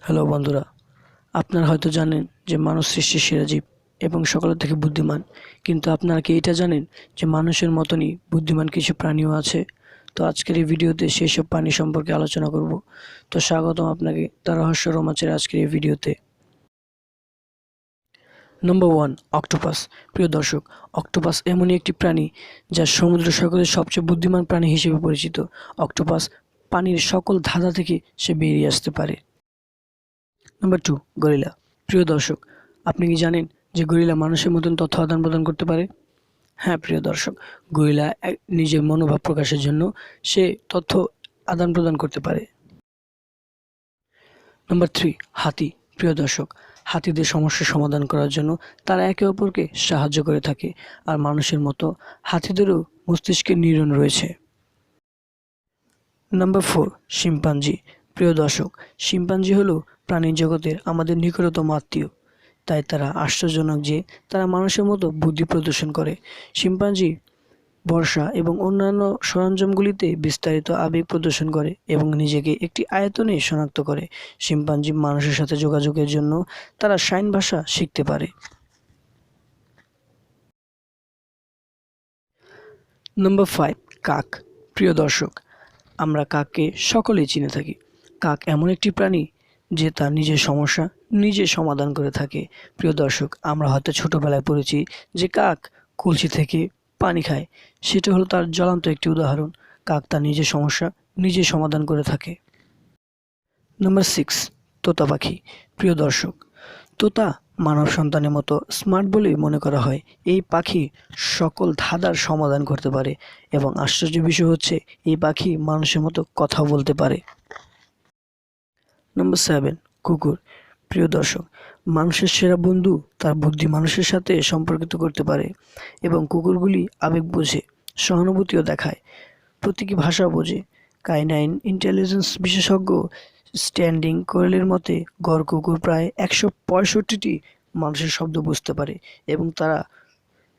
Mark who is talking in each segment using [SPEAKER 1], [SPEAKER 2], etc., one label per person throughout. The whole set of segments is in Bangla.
[SPEAKER 1] হ্যালো বন্ধুরা, আপনারা হয়তো জানেন যে মানুষ সৃষ্টির সেরা জীব এবং সকলের থেকে বুদ্ধিমান। কিন্তু আপনারা কি এটা জানেন যে মানুষের মতনই বুদ্ধিমান কিছু প্রাণীও আছে? তো আজকের এই ভিডিওতে সেই সব প্রাণী সম্পর্কে আলোচনা করব। তো স্বাগতম আপনাকে দ্য রহস্য রোমাঞ্চের আজকের এই ভিডিওতে। নম্বর 1, অক্টোপাস। প্রিয় দর্শক, অক্টোপাস এমনই একটি প্রাণী যা সমুদ্র সৈকতের সবচেয়ে বুদ্ধিমান প্রাণী হিসেবে পরিচিত। অক্টোপাস পানির সকল ধাঁধা থেকে সে বেরিয়ে আসতে পারে। Number 2, gorilla. প্রিয় দর্শক, আপনি কি জানেন যে গরিলা মানুষের মতন তথ্য আদান প্রদান করতে পারে? হ্যাঁ প্রিয় দর্শক, গরিলা নিজের মনোভাব প্রকাশের জন্য সে তথ্য আদান প্রদান করতে পারে। নাম্বার 3, হাতি। প্রিয় দর্শক, হাতিদের সমস্যার সমাধান করার জন্য তারা একে অপরকে সাহায্য করে থাকে, আর মানুষের মতো হাতিদেরও মস্তিষ্কের নিউরন রয়েছে। Number 4, chimpanzee. প্রিয় দর্শক, শিম্পাঞ্জি হলো প্রাণী জগতের আমাদের নিকটতম আত্মীয়। তাই তারা আশ্চর্যজনক যে তারা মানুষের মতো বুদ্ধি প্রদর্শন করে। শিম্পাঞ্জি বর্ষা এবং অন্যান্য সরঞ্জামগুলিতে বিস্তারিত আবেগ প্রদর্শন করে এবং নিজেকে একটি আয়তনে শনাক্ত করে। শিম্পাঞ্জি মানুষের সাথে যোগাযোগের জন্য তারা সাইন ভাষা শিখতে পারে। নাম্বার 5, কাক। প্রিয় দর্শক, আমরা কাককে সকলেই চিনে থাকি। কাক এমন একটি প্রাণী যে তার নিজের সমস্যা নিজে সমাধান করে থাকে। প্রিয় দর্শক, আমরা হয়তো ছোটবেলায় পড়েছি যে কাক কলসি থেকে পানি খায়। সেটা হলো তার জ্বলন্ত একটি উদাহরণ। কাক তার নিজের সমস্যা নিজে সমাধান করে থাকে। নাম্বার 6, তোতা পাখি। প্রিয় দর্শক, তোতা মানব সন্তানের মতো স্মার্ট বলেই মনে করা হয়। এই পাখি সকল ধাঁধার সমাধান করতে পারে এবং আশ্চর্যের বিষয় হচ্ছে এই পাখি মানুষের মতো কথা বলতে পারে। নাম্বার 7, কুকুর। প্রিয় দর্শক, মানুষের সেরা বন্ধু তার বুদ্ধি মানুষের সাথে সম্পর্কিত করতে পারে এবং কুকুরগুলি আবেগ বোঝে, সহানুভূতিও দেখায়, প্রতীকী ভাষা বোঝে। কাইনাইন ইন্টেলিজেন্স বিশেষজ্ঞ স্ট্যান্ডিং কোয়েলের মতে গড় কুকুর প্রায় 165টি মানুষের শব্দ বুঝতে পারে এবং তারা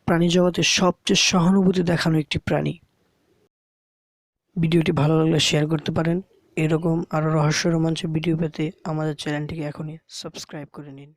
[SPEAKER 1] প্রাণীজগতের সবচেয়ে সহানুভূতি দেখানো একটি প্রাণী। ভিডিওটি ভালো লাগলে শেয়ার করতে পারেন। এরকম আরও রহস্য রোমাঞ্চের ভিডিও পেতে আমাদের চ্যানেলটিকে এখনই সাবস্ক্রাইব করে নিন।